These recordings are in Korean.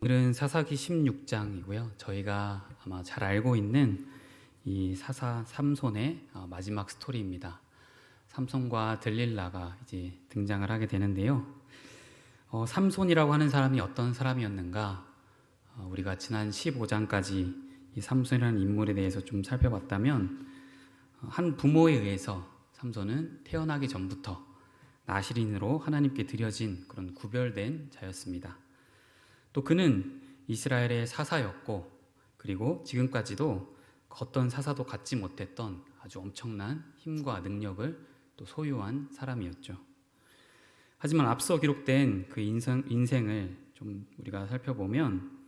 오늘은 사사기 16장이고요. 저희가 아마 잘 알고 있는 이 사사 삼손의 마지막 스토리입니다. 삼손과 들릴라가 이제 등장을 하게 되는데요. 삼손이라고 하는 사람이 어떤 사람이었는가? 우리가 지난 15장까지 이 삼손이라는 인물에 대해서 좀 살펴봤다면 한 부모에 의해서 삼손은 태어나기 전부터 나실인으로 하나님께 드려진 그런 구별된 자였습니다. 또 그는 이스라엘의 사사였고, 그리고 지금까지도 어떤 사사도 갖지 못했던 아주 엄청난 힘과 능력을 또 소유한 사람이었죠. 하지만 앞서 기록된 그 인생을 좀 우리가 살펴보면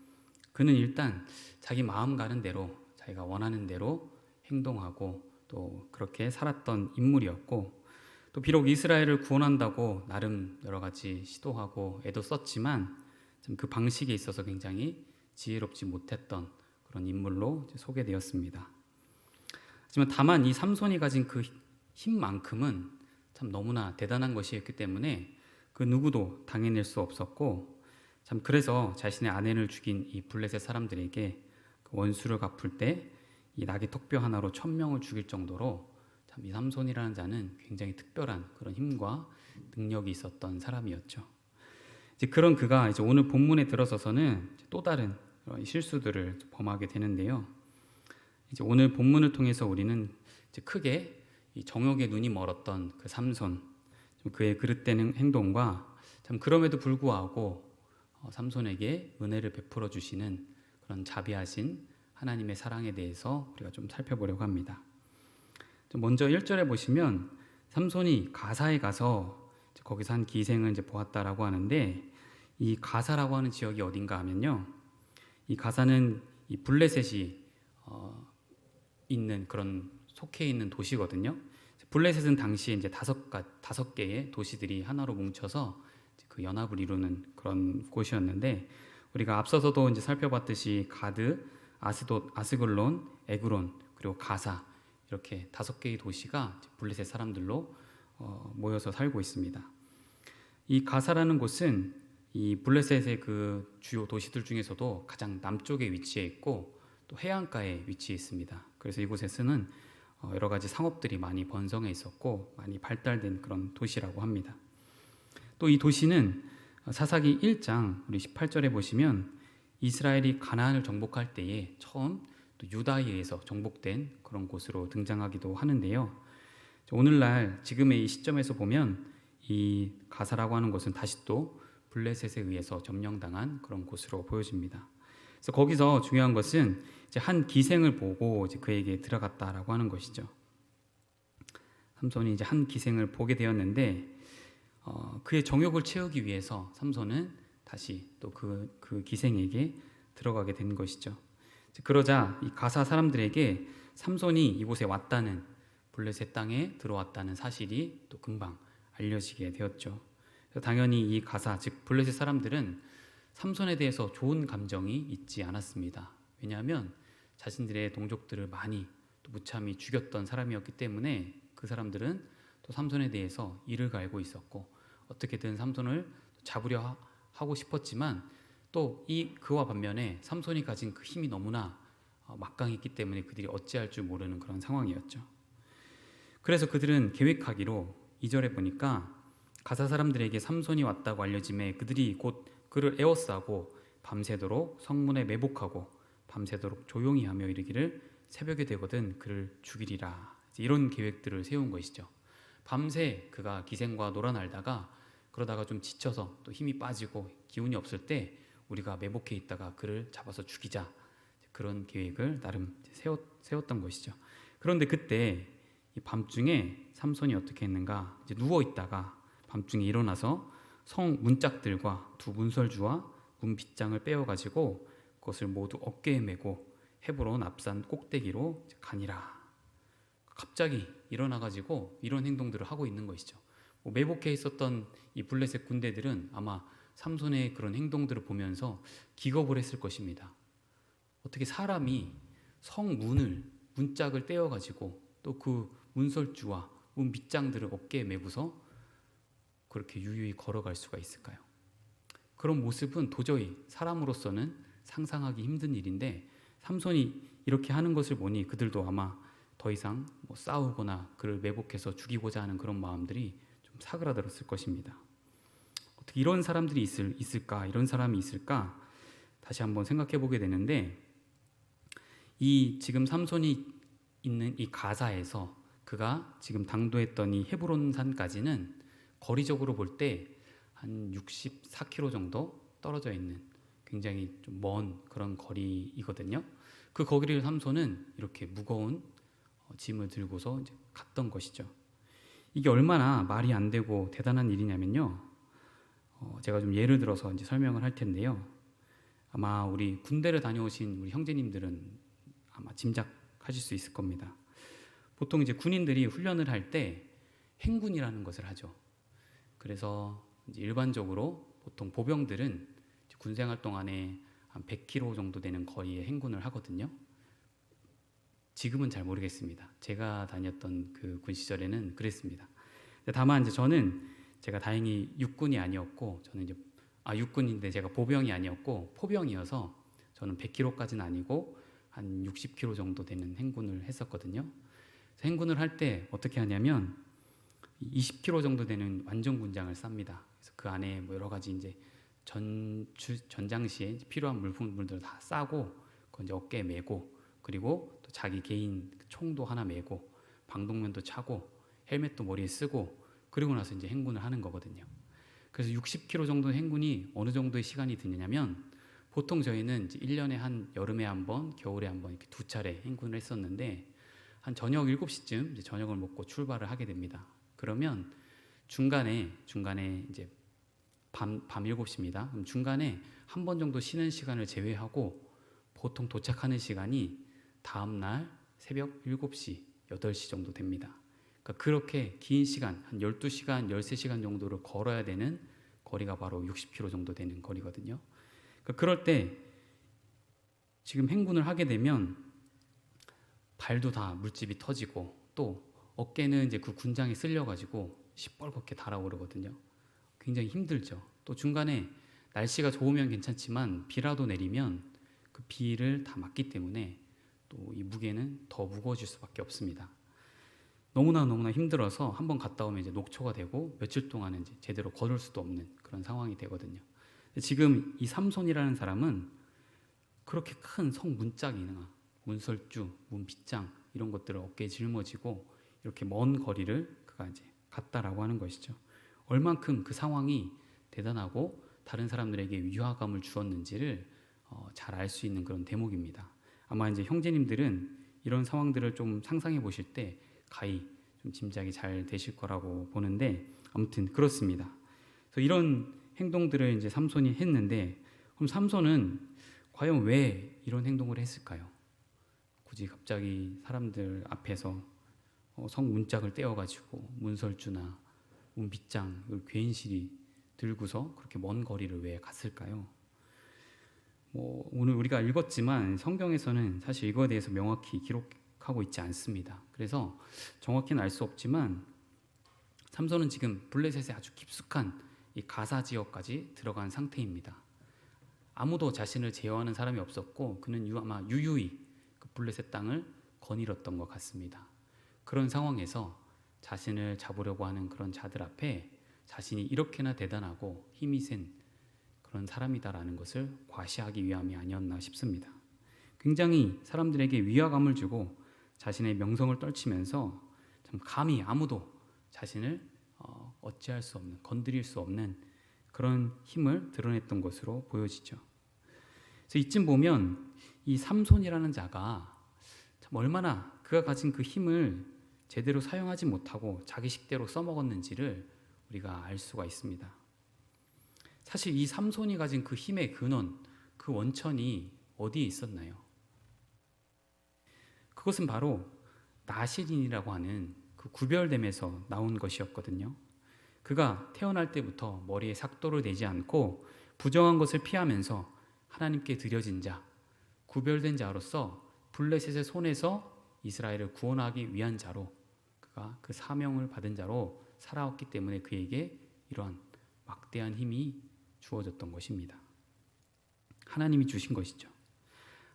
그는 일단 자기 마음 가는 대로, 자기가 원하는 대로 행동하고 또 그렇게 살았던 인물이었고, 또 비록 이스라엘을 구원한다고 나름 여러 가지 시도하고 애도 썼지만 그 방식에 있어서 굉장히 지혜롭지 못했던 그런 인물로 소개되었습니다. 하지만 다만 이 삼손이 가진 그 힘만큼은 참 너무나 대단한 것이었기 때문에 그 누구도 당해낼 수 없었고, 참 그래서 자신의 아내를 죽인 이 블레셋 사람들에게 그 원수를 갚을 때 이 나귀 턱뼈 하나로 1000명을 죽일 정도로 참 이 삼손이라는 자는 굉장히 특별한 그런 힘과 능력이 있었던 사람이었죠. 이제 그런 그가 이제 오늘 본문에 들어서서는 또 다른 실수들을 범하게 되는데요. 이제 오늘 본문을 통해서 우리는 이제 크게 이 정욕에 눈이 멀었던 그 삼손, 그의 그릇된 행동과 참 그럼에도 불구하고 삼손에게 은혜를 베풀어 주시는 그런 자비하신 하나님의 사랑에 대해서 우리가 좀 살펴보려고 합니다. 먼저 1절에 보시면 삼손이 가사에 가서 거기서 한 기생을 이제 보았다라고 하는데, 이 가사라고 하는 지역이 어딘가 하면요, 이 가사는 이 블레셋이 있는 그런 속해 있는 도시거든요. 블레셋은 당시에 이제 다섯 개의 도시들이 하나로 뭉쳐서 그 연합을 이루는 그런 곳이었는데, 우리가 앞서서도 이제 살펴봤듯이 가드, 아스돗, 아스글론, 에그론, 그리고 가사, 이렇게 5개의 도시가 블레셋 사람들로 모여서 살고 있습니다. 이 가사라는 곳은 이 블레셋의 그 주요 도시들 중에서도 가장 남쪽에 위치해 있고 또 해안가에 위치해 있습니다. 그래서 이곳에서는 여러 가지 상업들이 많이 번성해 있었고 많이 발달된 그런 도시라고 합니다. 또 이 도시는 사사기 1장 우리 18절에 보시면 이스라엘이 가나안을 정복할 때에 처음 또 유다에 의해서 정복된 그런 곳으로 등장하기도 하는데요. 오늘날 지금의 이 시점에서 보면 이 가사라고 하는 곳은 다시 또 블레셋에 의해서 점령당한 그런 곳으로 보여집니다. 그래서 거기서 중요한 것은 이제 한 기생을 보고 이제 그에게 들어갔다라고 하는 것이죠. 삼손이 이제 한 기생을 보게 되었는데 그의 정욕을 채우기 위해서 삼손은 다시 또 그 기생에게 들어가게 된 것이죠. 그러자 이 가사 사람들에게 삼손이 이곳에 왔다는, 블레셋 땅에 들어왔다는 사실이 또 금방 알려지게 되었죠. 당연히 이 가사, 즉 블레셋 사람들은 삼손에 대해서 좋은 감정이 있지 않았습니다. 왜냐하면 자신들의 동족들을 많이 또 무참히 죽였던 사람이었기 때문에 그 사람들은 또 삼손에 대해서 이를 갈고 있었고, 어떻게든 삼손을 잡으려 하고 싶었지만 또 그와 반면에 삼손이 가진 그 힘이 너무나 막강했기 때문에 그들이 어찌할 줄 모르는 그런 상황이었죠. 그래서 그들은 계획하기로 2절에 보니까 가사 사람들에게 삼손이 왔다고 알려짐에 그들이 곧 그를 에워싸고 밤새도록 성문에 매복하고 밤새도록 조용히 하며 이르기를 새벽이 되거든 그를 죽이리라. 이런 계획들을 세운 것이죠. 밤새 그가 기생과 놀아날다가 그러다가 좀 지쳐서 또 힘이 빠지고 기운이 없을 때 우리가 매복해 있다가 그를 잡아서 죽이자, 그런 계획을 나름 세웠던 것이죠. 그런데 그때 이 밤중에 삼손이 어떻게 했는가, 이제 누워 있다가 밤중에 일어나서 성 문짝들과 두 문설주와 문 빗장을 빼어가지고 그것을 모두 어깨에 메고 헤브론 앞산 꼭대기로 가니라. 갑자기 일어나가지고 이런 행동들을 하고 있는 것이죠. 매복해 있었던 이 블레셋 군대들은 아마 삼손의 그런 행동들을 보면서 기겁을 했을 것입니다. 어떻게 사람이 성문을, 문짝을 떼어가지고 또 그 문설주와 문 밑장들을 어깨에 메고서 그렇게 유유히 걸어갈 수가 있을까요? 그런 모습은 도저히 사람으로서는 상상하기 힘든 일인데 삼손이 이렇게 하는 것을 보니 그들도 아마 더 이상 싸우거나 그를 매복해서 죽이고자 하는 그런 마음들이 좀 사그라들었을 것입니다. 어떻게 이런 사람들이 있을까? 이런 사람이 있을까? 다시 한번 생각해 보게 되는데 이 지금 삼손이 있는 이 가사에서 그가 지금 당도했던 이 헤브론 산까지는 거리적으로 볼 때 한 64km 정도 떨어져 있는 굉장히 좀 먼 그런 거리이거든요. 그 거리를 삼손은 이렇게 무거운 짐을 들고서 이제 갔던 것이죠. 이게 얼마나 말이 안 되고 대단한 일이냐면요. 제가 좀 예를 들어서 이제 설명을 할 텐데요. 아마 우리 군대를 다녀오신 우리 형제님들은 아마 짐작하실 수 있을 겁니다. 보통 이제 군인들이 훈련을 할 때 행군이라는 것을 하죠. 그래서 이제 일반적으로 보통 보병들은 군생활 동안에 한 100km 정도 되는 거리에 행군을 하거든요. 지금은 잘 모르겠습니다. 제가 다녔던 그 군 시절에는 그랬습니다. 다만 이제 제가 다행히 육군이 아니었고 저는 이제 육군인데 제가 보병이 아니었고 포병이어서 저는 100km까지는 아니고 한 60km 정도 되는 행군을 했었거든요. 행군을 할 때 어떻게 하냐면 20km 정도 되는 완전 군장을 쌉니다. 그래서 그 안에 여러 가지 이제 전장 시에 필요한 물품들을 다 싸고 그건 이제 어깨에 메고 그리고 또 자기 개인 총도 하나 메고 방독면도 차고 헬멧도 머리에 쓰고 그리고 나서 이제 행군을 하는 거거든요. 그래서 60km 정도 행군이 어느 정도의 시간이 드냐면 보통 저희는 이제 1년에 한 여름에 한 번, 겨울에 한 번 이렇게 두 차례 행군을 했었는데 한 저녁 7시쯤 이제 저녁을 먹고 출발을 하게 됩니다. 그러면 중간에 이제 밤 7시입니다. 그럼 중간에 한 번 정도 쉬는 시간을 제외하고 보통 도착하는 시간이 다음 날 새벽 7시, 8시 정도 됩니다. 그러니까 그렇게 긴 시간, 한 12시간, 13시간 정도를 걸어야 되는 거리가 바로 60km 정도 되는 거리거든요. 그러니까 그럴 때 지금 행군을 하게 되면 발도 다 물집이 터지고 또 어깨는 이제 그 군장에 쓸려가지고 시뻘겋게 달아오르거든요. 굉장히 힘들죠. 또 중간에 날씨가 좋으면 괜찮지만 비라도 내리면 그 비를 다 맞기 때문에 또 이 무게는 더 무거워질 수밖에 없습니다. 너무나 힘들어서 한번 갔다 오면 이제 녹초가 되고 며칠 동안은 이제 제대로 걸을 수도 없는 그런 상황이 되거든요. 지금 이 삼손이라는 사람은 그렇게 큰 성문짝이나 문설주, 문빗장 이런 것들을 어깨에 짊어지고 이렇게 먼 거리를 그가 이제 갔다라고 하는 것이죠. 얼만큼 그 상황이 대단하고 다른 사람들에게 위화감을 주었는지를 잘 알 수 있는 그런 대목입니다. 아마 이제 형제님들은 이런 상황들을 좀 상상해 보실 때 가히 좀 짐작이 잘 되실 거라고 보는데 아무튼 그렇습니다. 그래서 이런 행동들을 이제 삼손이 했는데 그럼 삼손은 과연 왜 이런 행동을 했을까요? 굳이 갑자기 사람들 앞에서 성문짝을 떼어가지고 문설주나 문빗장 괜시리 들고서 그렇게 먼 거리를 왜 갔을까요? 오늘 우리가 읽었지만 성경에서는 사실 이거에 대해서 명확히 기록하고 있지 않습니다. 그래서 정확히는 알 수 없지만 삼손은 지금 블레셋의 아주 깊숙한 이 가사 지역까지 들어간 상태입니다. 아무도 자신을 제어하는 사람이 없었고 그는 아마 유유히 그 블레셋 땅을 거닐었던 것 같습니다. 그런 상황에서 자신을 잡으려고 하는 그런 자들 앞에 자신이 이렇게나 대단하고 힘이 센 그런 사람이다라는 것을 과시하기 위함이 아니었나 싶습니다. 굉장히 사람들에게 위화감을 주고 자신의 명성을 떨치면서 참 감히 아무도 자신을 어찌할 수 없는, 건드릴 수 없는 그런 힘을 드러냈던 것으로 보여지죠. 그래서 이쯤 보면 이 삼손이라는 자가 참 얼마나 그가 가진 그 힘을 제대로 사용하지 못하고 자기 식대로 써먹었는지를 우리가 알 수가 있습니다. 사실 이 삼손이 가진 그 힘의 근원, 그 원천이 어디에 있었나요? 그것은 바로 나실인이라고 하는 그 구별됨에서 나온 것이었거든요. 그가 태어날 때부터 머리에 삭도를 내지 않고 부정한 것을 피하면서 하나님께 드려진 자, 구별된 자로서 블레셋의 손에서 이스라엘을 구원하기 위한 자로 그가 그 사명을 받은 자로 살아왔기 때문에 그에게 이러한 막대한 힘이 주어졌던 것입니다. 하나님이 주신 것이죠.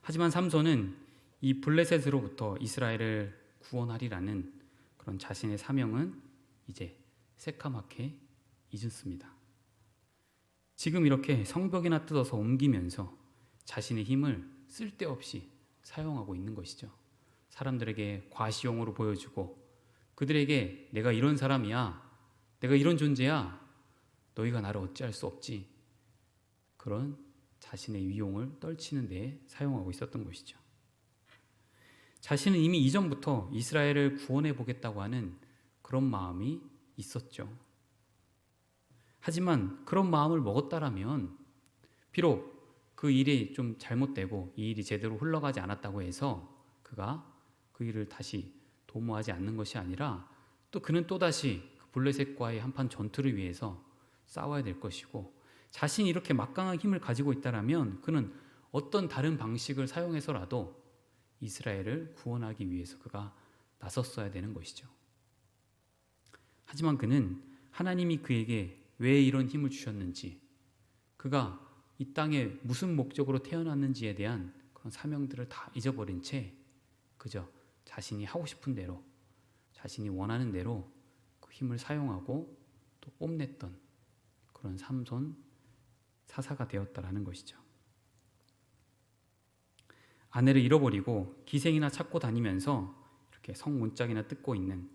하지만 삼손은 이 블레셋으로부터 이스라엘을 구원하리라는 그런 자신의 사명은 이제 새까맣게 잊었습니다. 지금 이렇게 성벽이나 뜯어서 옮기면서 자신의 힘을 쓸데없이 사용하고 있는 것이죠. 사람들에게 과시용으로 보여주고 그들에게 내가 이런 사람이야, 내가 이런 존재야, 너희가 나를 어찌할 수 없지, 그런 자신의 위용을 떨치는 데에 사용하고 있었던 것이죠. 자신은 이미 이전부터 이스라엘을 구원해 보겠다고 하는 그런 마음이 있었죠. 하지만 그런 마음을 먹었다라면 비록 그 일이 좀 잘못되고 이 일이 제대로 흘러가지 않았다고 해서 그가 그 일을 다시 도모하지 않는 것이 아니라 또 그는 또다시 그 블레셋과의 한판 전투를 위해서 싸워야 될 것이고, 자신이 이렇게 막강한 힘을 가지고 있다라면 그는 어떤 다른 방식을 사용해서라도 이스라엘을 구원하기 위해서 그가 나섰어야 되는 것이죠. 하지만 그는 하나님이 그에게 왜 이런 힘을 주셨는지, 그가 이 땅에 무슨 목적으로 태어났는지에 대한 그런 사명들을 다 잊어버린 채 그저 자신이 하고 싶은 대로, 자신이 원하는 대로 그 힘을 사용하고 또 뽐냈던 그런 삼손 사사가 되었다라는 것이죠. 아내를 잃어버리고 기생이나 찾고 다니면서 이렇게 성문짝이나 뜯고 있는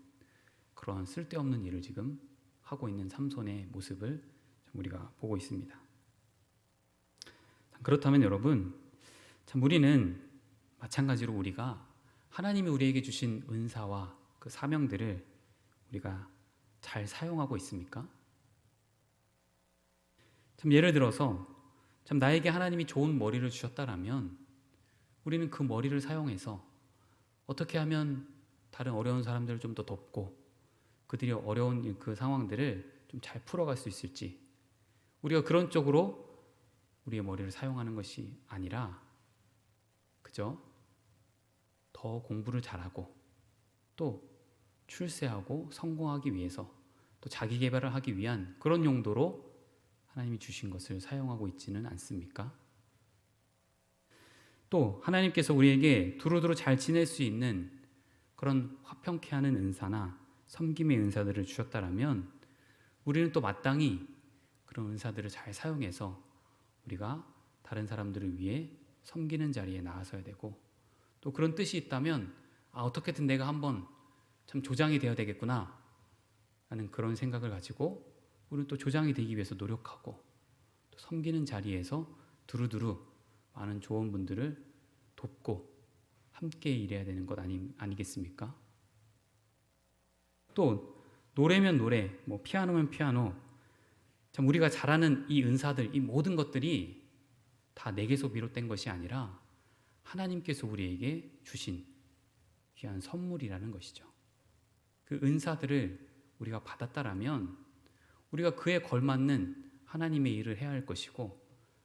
그런 쓸데없는 일을 지금 하고 있는 삼손의 모습을 우리가 보고 있습니다. 그렇다면 여러분, 참 우리는 마찬가지로 우리가 하나님이 우리에게 주신 은사와 그 사명들을 우리가 잘 사용하고 있습니까? 참 예를 들어서 참 나에게 하나님이 좋은 머리를 주셨다라면 우리는 그 머리를 사용해서 어떻게 하면 다른 어려운 사람들을 좀 더 돕고 그들이 어려운 그 상황들을 좀 잘 풀어갈 수 있을지, 우리가 그런 쪽으로 우리의 머리를 사용하는 것이 아니라 그저 더 공부를 잘하고 또 출세하고 성공하기 위해서 또 자기 개발을 하기 위한 그런 용도로 하나님이 주신 것을 사용하고 있지는 않습니까? 또 하나님께서 우리에게 두루두루 잘 지낼 수 있는 그런 화평케 하는 은사나 섬김의 은사들을 주셨다라면 우리는 또 마땅히 그런 은사들을 잘 사용해서 우리가 다른 사람들을 위해 섬기는 자리에 나아서야 되고, 또 그런 뜻이 있다면 어떻게든 내가 한번 참 조장이 되어야 되겠구나 라는 그런 생각을 가지고 우리는 또 조장이 되기 위해서 노력하고 또 섬기는 자리에서 두루두루 많은 좋은 분들을 돕고 함께 일해야 되는 것 아니겠습니까? 또 노래면 노래, 피아노면 피아노, 참 우리가 잘하는 이 은사들, 이 모든 것들이 다 내게서 비롯된 것이 아니라 하나님께서 우리에게 주신 귀한 선물이라는 것이죠. 그 은사들을 우리가 받았다라면 우리가 그에 걸맞는 하나님의 일을 해야 할 것이고,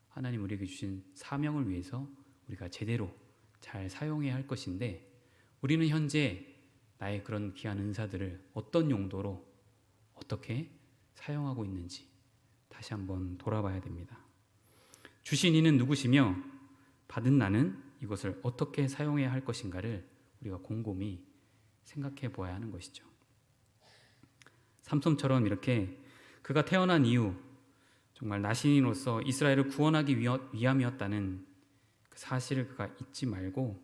하나님 우리에게 주신 사명을 위해서 우리가 제대로 잘 사용해야 할 것인데, 우리는 현재 나의 그런 귀한 은사들을 어떤 용도로 어떻게 사용하고 있는지 다시 한번 돌아봐야 됩니다. 주신 이는 누구시며 받은 나는 이것을 어떻게 사용해야 할 것인가를 우리가 곰곰이 생각해 보아야 하는 것이죠. 삼손처럼 이렇게 그가 태어난 이유, 정말 나신인으로서 이스라엘을 구원하기 위함이었다는 그 사실을 그가 잊지 말고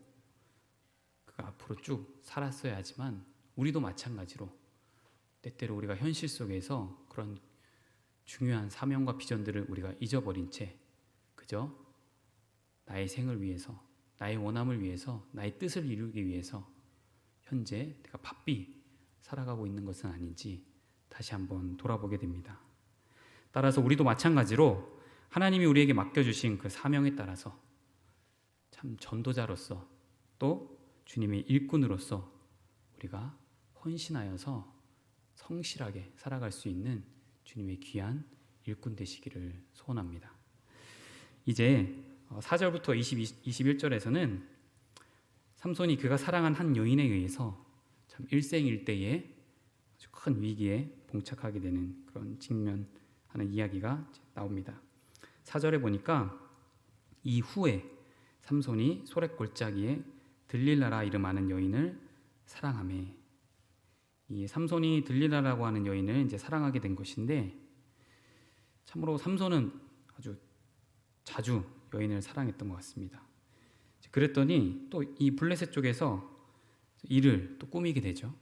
그가 앞으로 쭉 살았어야 하지만, 우리도 마찬가지로 때때로 우리가 현실 속에서 그런 중요한 사명과 비전들을 우리가 잊어버린 채 그저 나의 생을 위해서, 나의 원함을 위해서, 나의 뜻을 이루기 위해서 현재 내가 바삐 살아가고 있는 것은 아닌지 다시 한번 돌아보게 됩니다. 따라서 우리도 마찬가지로 하나님이 우리에게 맡겨주신 그 사명에 따라서 참 전도자로서 또 주님의 일꾼으로서 우리가 헌신하여서 성실하게 살아갈 수 있는 주님의 귀한 일꾼 되시기를 소원합니다. 이제 4절부터 21절에서는 삼손이 그가 사랑한 한 여인에 의해서 참 일생일대의 아주 큰 위기에 봉착하게 되는 그런 직면하는 이야기가 나옵니다. 4절에 보니까 이후에 삼손이 소랫골짜기에 들릴라라 이름하는 여인을 사랑하매, 이 삼손이 들릴라라고 하는 여인을 이제 사랑하게 된 것인데, 참으로 삼손은 아주 자주 여인을 사랑했던 것 같습니다. 그랬더니 또 이 블레셋 쪽에서 이를 또 꾸미게 되죠.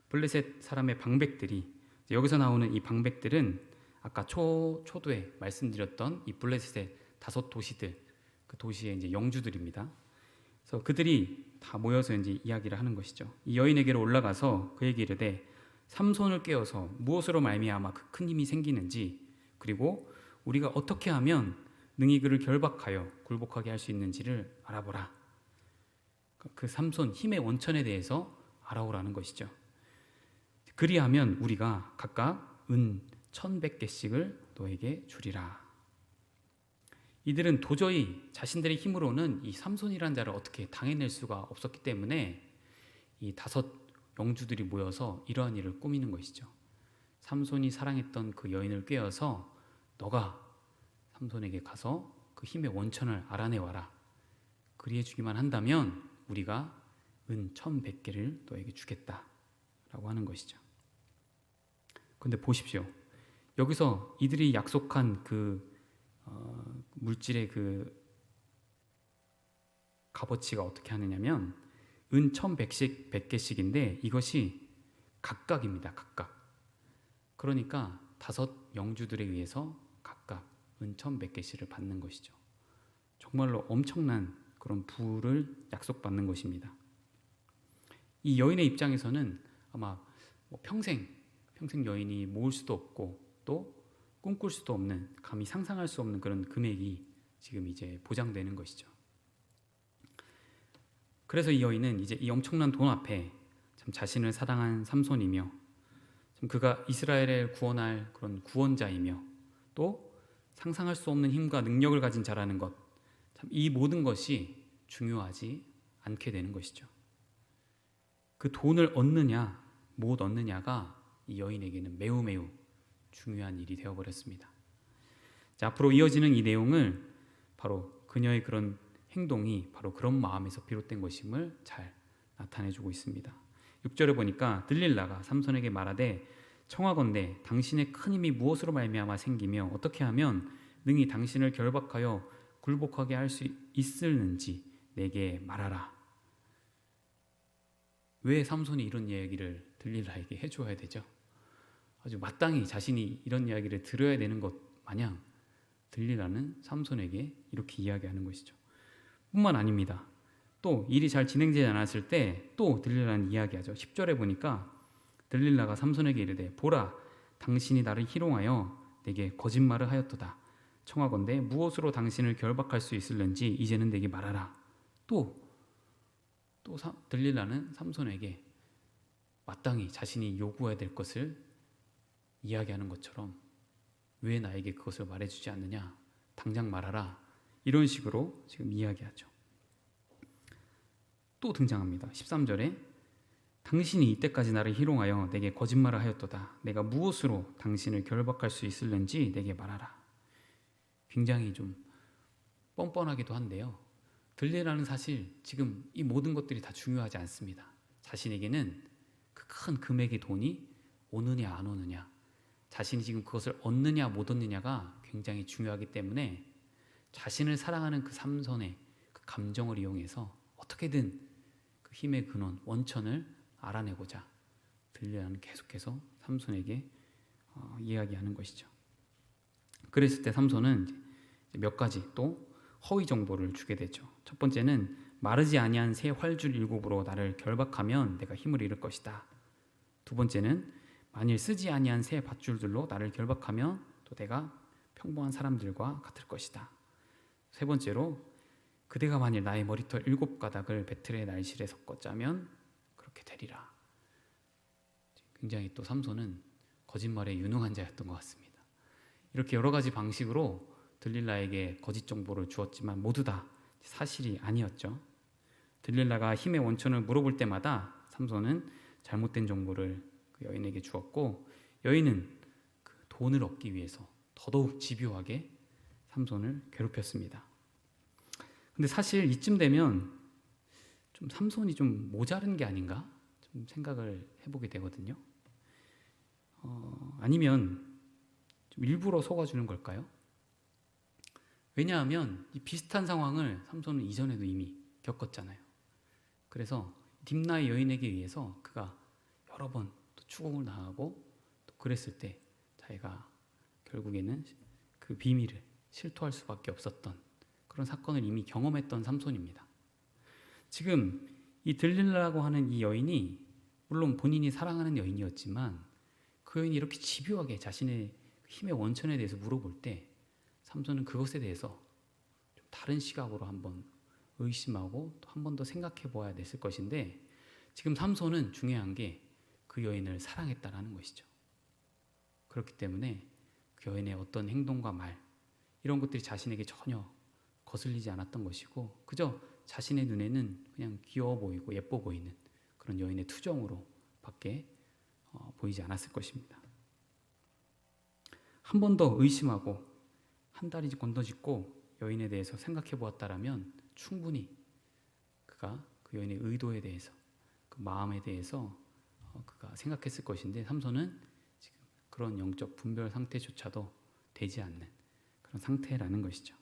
블레셋 사람의 방백들이, 여기서 나오는 이 방백들은 아까 초도에 말씀드렸던 이 블레셋의 5도시들, 그 도시의 이제 영주들입니다. 그래서 그들이 다 모여서 이제 이야기를 하는 것이죠. 이 여인에게로 올라가서 그에게 이르되 삼손을 깨워서 무엇으로 말미암아 그 큰 힘이 생기는지, 그리고 우리가 어떻게 하면 능히 그를 결박하여 굴복하게 할 수 있는지를 알아보라. 그 삼손 힘의 원천에 대해서 알아오라는 것이죠. 그리하면 우리가 각각 은 1,100개씩을 너에게 주리라. 이들은 도저히 자신들의 힘으로는 이 삼손이라는 자를 어떻게 당해낼 수가 없었기 때문에 이 5 영주들이 모여서 이러한 일을 꾸미는 것이죠. 삼손이 사랑했던 그 여인을 꿰어서 너가 삼손에게 가서 그 힘의 원천을 알아내와라. 그리해주기만 한다면 우리가 은 1,100개를 너에게 주겠다라고 하는 것이죠. 그런데 보십시오. 여기서 이들이 약속한 그 물질의 그 값어치가 어떻게 하느냐면 은 1,100개씩인데 이것이 각각입니다. 각각. 그러니까 5 영주들에 의해서 각각 은 1,100개씩을 받는 것이죠. 정말로 엄청난 그런 부를 약속받는 것입니다. 이 여인의 입장에서는 아마 평생 여인이 모을 수도 없고 또 꿈꿀 수도 없는, 감히 상상할 수 없는 그런 금액이 지금 이제 보장되는 것이죠. 그래서 이 여인은 이제 이 엄청난 돈 앞에 참 자신을 사랑한 삼손이며, 참 그가 이스라엘을 구원할 그런 구원자이며, 또 상상할 수 없는 힘과 능력을 가진 자라는 것, 참 이 모든 것이 중요하지 않게 되는 것이죠. 그 돈을 얻느냐 못 얻느냐가 이 여인에게는 매우 중요한 일이 되어버렸습니다. 자, 앞으로 이어지는 이 내용을 바로 그녀의 그런 행동이 바로 그런 마음에서 비롯된 것임을 잘 나타내주고 있습니다. 6절에 보니까 들릴라가 삼손에게 말하되 청하건대 당신의 큰 힘이 무엇으로 말미암아 생기며 어떻게 하면 능히 당신을 결박하여 굴복하게 할 수 있을는지 내게 말하라. 왜 삼손이 이런 이야기를 들릴라에게 해줘야 되죠? 아주 마땅히 자신이 이런 이야기를 들어야 되는 것 마냥 들릴라는 삼손에게 이렇게 이야기하는 것이죠. 뿐만 아닙니다. 또 일이 잘 진행되지 않았을 때 또 들릴라는 이야기하죠. 10절에 보니까 들릴라가 삼손에게 이르되 보라 당신이 나를 희롱하여 내게 거짓말을 하였도다. 청하건대 무엇으로 당신을 결박할 수 있을는지 이제는 내게 말하라. 또 들릴라는 삼손에게 마땅히 자신이 요구해야 될 것을 이야기하는 것처럼 왜 나에게 그것을 말해주지 않느냐, 당장 말하라, 이런 식으로 지금 이야기하죠. 또 등장합니다. 13절에 당신이 이때까지 나를 희롱하여 내게 거짓말을 하였도다. 내가 무엇으로 당신을 결박할 수 있을는지 내게 말하라. 굉장히 좀 뻔뻔하기도 한데요, 들릴라는 사실 지금 이 모든 것들이 다 중요하지 않습니다. 자신에게는 그 큰 금액의 돈이 오느냐 안 오느냐, 자신이 지금 그것을 얻느냐 못 얻느냐가 굉장히 중요하기 때문에 자신을 사랑하는 그 삼손의 그 감정을 이용해서 어떻게든 그 힘의 근원, 원천을 알아내고자 들릴라는 계속해서 삼손에게 이야기하는 것이죠. 그랬을 때 삼손은 이제 몇 가지 또 허위 정보를 주게 되죠. 첫 번째는 마르지 아니한 새 활줄 7으로 나를 결박하면 내가 힘을 잃을 것이다. 두 번째는 만일 쓰지 아니한 새 밧줄들로 나를 결박하면 또 내가 평범한 사람들과 같을 것이다. 세 번째로 그대가 만일 나의 머리털 7가닥을 배틀의 날실에 섞어 짜면 그렇게 되리라. 굉장히 또 삼손은 거짓말에 유능한 자였던 것 같습니다. 이렇게 여러 가지 방식으로 들릴라에게 거짓 정보를 주었지만 모두 다 사실이 아니었죠. 들릴라가 힘의 원천을 물어볼 때마다 삼손은 잘못된 정보를 그 여인에게 주었고, 여인은 그 돈을 얻기 위해서 더더욱 집요하게 삼손을 괴롭혔습니다. 근데 사실 이쯤 되면 좀 삼손이 좀 모자른 게 아닌가 좀 생각을 해보게 되거든요. 아니면 좀 일부러 속아주는 걸까요? 왜냐하면 이 비슷한 상황을 삼손은 이전에도 이미 겪었잖아요. 그래서 딥나의 여인에게 의해서 그가 여러 번 또 추궁을 당하고 또 그랬을 때 자기가 결국에는 그 비밀을 실토할 수밖에 없었던 그런 사건을 이미 경험했던 삼손입니다. 지금 이 들릴라라고 하는 이 여인이 물론 본인이 사랑하는 여인이었지만 그 여인이 이렇게 집요하게 자신의 힘의 원천에 대해서 물어볼 때 삼손은 그것에 대해서 좀 다른 시각으로 한번 의심하고 또 한 번 더 생각해 보아야 됐을 것인데 지금 삼손은 중요한 게 그 여인을 사랑했다라는 것이죠. 그렇기 때문에 그 여인의 어떤 행동과 말 이런 것들이 자신에게 전혀 거슬리지 않았던 것이고 그저 자신의 눈에는 그냥 귀여워 보이고 예뻐 보이는 그런 여인의 투정으로 밖에 보이지 않았을 것입니다. 한 번 더 의심하고 한 다리 건너짓고 여인에 대해서 생각해 보았다라면 충분히 그가 그 여인의 의도에 대해서 그 마음에 대해서 그가 생각했을 것인데 삼손은 지금 그런 영적 분별 상태조차도 되지 않는 그런 상태라는 것이죠.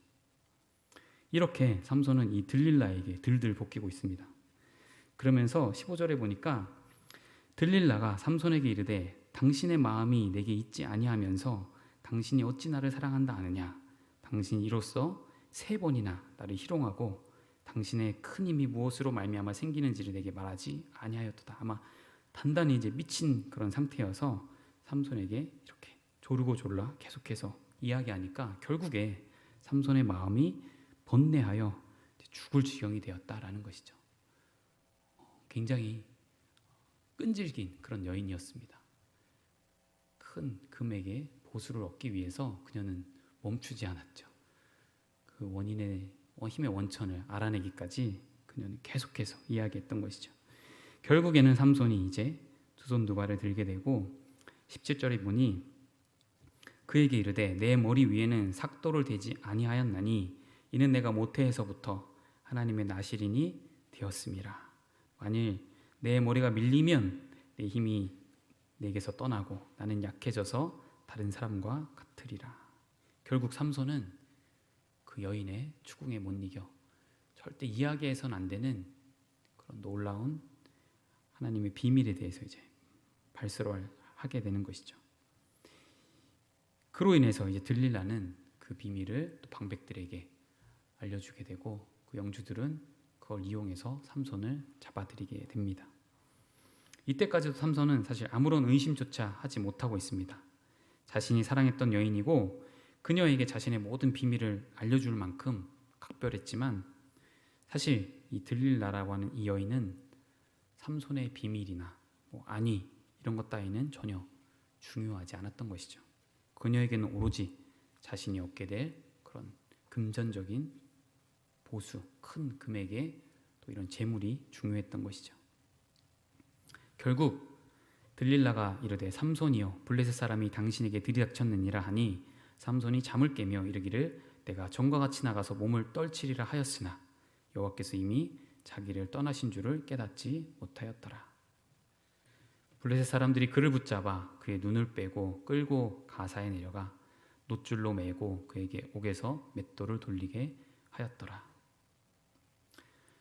이렇게 삼손은 이 들릴라에게 들들 볶이고 있습니다. 그러면서 15절에 보니까 들릴라가 삼손에게 이르되 당신의 마음이 내게 있지 아니하면서 당신이 어찌 나를 사랑한다 아느냐 당신이 이로써 3번이나 나를 희롱하고 당신의 큰 힘이 무엇으로 말미암아 생기는지를 내게 말하지 아니하였도다. 아마 단단히 이제 미친 그런 상태여서 삼손에게 이렇게 조르고 졸라 계속해서 이야기하니까 결국에 삼손의 마음이 번뇌하여 죽을 지경이 되었다라는 것이죠. 굉장히 끈질긴 그런 여인이었습니다. 큰 금액의 보수를 얻기 위해서 그녀는 멈추지 않았죠. 그 원인의 힘의 원천을 알아내기까지 그녀는 계속해서 이야기했던 것이죠. 결국에는 삼손이 이제 두 손 두 발을 들게 되고 17절에 보니 그에게 이르되 내 머리 위에는 삭도를 대지 아니하였나니 이는 내가 모태에서부터 하나님의 나실인이 되었음이라. 만일 내 머리가 밀리면 내 힘이 내게서 떠나고 나는 약해져서 다른 사람과 같으리라. 결국 삼손은 그 여인의 추궁에 못 이겨 절대 이야기해서는 안 되는 그런 놀라운 하나님의 비밀에 대해서 이제 발설을 하게 되는 것이죠. 그로 인해서 이제 들릴라는 그 비밀을 또 방백들에게 알려주게 되고 그 영주들은 그걸 이용해서 삼손을 잡아들이게 됩니다. 이때까지도 삼손은 사실 아무런 의심조차 하지 못하고 있습니다. 자신이 사랑했던 여인이고 그녀에게 자신의 모든 비밀을 알려줄 만큼 각별했지만 사실 이 들릴라라고 하는 이 여인은 삼손의 비밀이나 아니 이런 것 따위는 전혀 중요하지 않았던 것이죠. 그녀에게는 오로지 자신이 얻게 될 그런 금전적인 보수, 큰 금액의 또 이런 재물이 중요했던 것이죠. 결국 들릴라가 이르되 삼손이여 블레셋 사람이 당신에게 들이닥쳤느니라 하니 삼손이 잠을 깨며 이르기를 내가 전과 같이 나가서 몸을 떨치리라 하였으나 여호와께서 이미 자기를 떠나신 줄을 깨닫지 못하였더라. 블레셋 사람들이 그를 붙잡아 그의 눈을 빼고 끌고 가사에 내려가 놋줄로 매고 그에게 옥에서 맷돌을 돌리게 하였더라.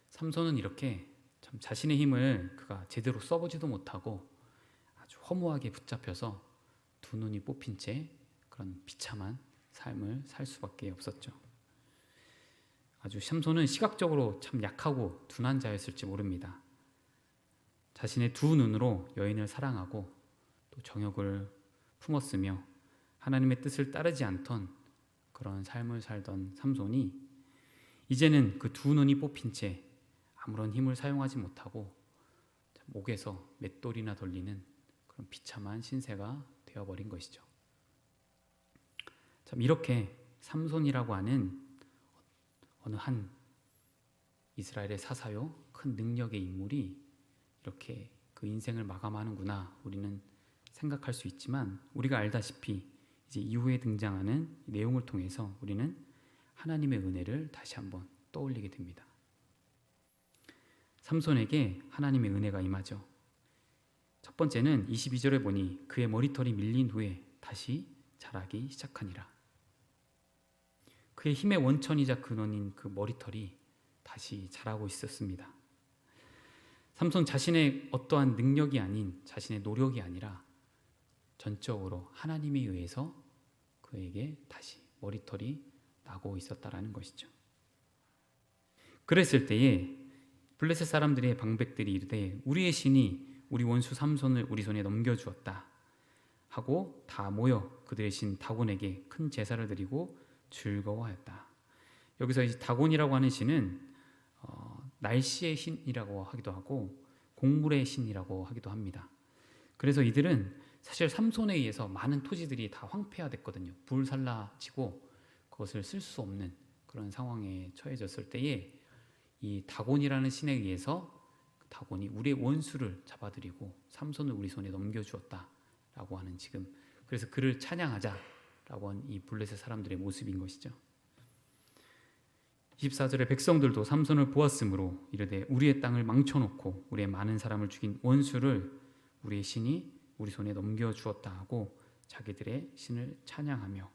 삼손은 이렇게 참 자신의 힘을 그가 제대로 써보지도 못하고 아주 허무하게 붙잡혀서 두 눈이 뽑힌 채 그런 비참한 삶을 살 수밖에 없었죠. 아주 삼손은 시각적으로 참 약하고 둔한 자였을지 모릅니다. 자신의 두 눈으로 여인을 사랑하고 또 정욕을 품었으며 하나님의 뜻을 따르지 않던 그런 삶을 살던 삼손이 이제는 그 두 눈이 뽑힌 채 아무런 힘을 사용하지 못하고 목에서 맷돌이나 돌리는 그런 비참한 신세가 되어버린 것이죠. 참 이렇게 삼손이라고 하는 어느 한 이스라엘의 사사요 큰 능력의 인물이 이렇게 그 인생을 마감하는구나 우리는 생각할 수 있지만 우리가 알다시피 이제 이후에 등장하는 내용을 통해서 우리는 하나님의 은혜를 다시 한번 떠올리게 됩니다. 삼손에게 하나님의 은혜가 임하죠. 첫 번째는 22절에 보니 그의 머리털이 밀린 후에 다시 자라기 시작하니라. 그의 힘의 원천이자 근원인 그 머리털이 다시 자라고 있었습니다. 삼손 자신의 어떠한 능력이 아닌, 자신의 노력이 아니라 전적으로 하나님에 의해서 그에게 다시 머리털이 나고 있었다라는 것이죠. 그랬을 때에 블레셋 사람들의 방백들이 이르되 우리의 신이 우리 원수 삼손을 우리 손에 넘겨주었다 하고 다 모여 그들의 신 다곤에게 큰 제사를 드리고 즐거워하였다. 여기서 이 다곤이라고 하는 신은 날씨의 신이라고 하기도 하고 곡물의 신이라고 하기도 합니다. 그래서 이들은 사실 삼손에 의해서 많은 토지들이 다 황폐화됐거든요. 불살라지고 그것을 쓸 수 없는 그런 상황에 처해졌을 때에 이 다곤이라는 신에 의해서 다곤이 우리의 원수를 잡아들이고 삼손을 우리 손에 넘겨주었다라고 하는 지금 그래서 그를 찬양하자라고 한 이 블레셋 사람들의 모습인 것이죠. 24절에 백성들도 삼손을 보았으므로 이르되 우리의 땅을 망쳐놓고 우리의 많은 사람을 죽인 원수를 우리의 신이 우리 손에 넘겨주었다 하고 자기들의 신을 찬양하며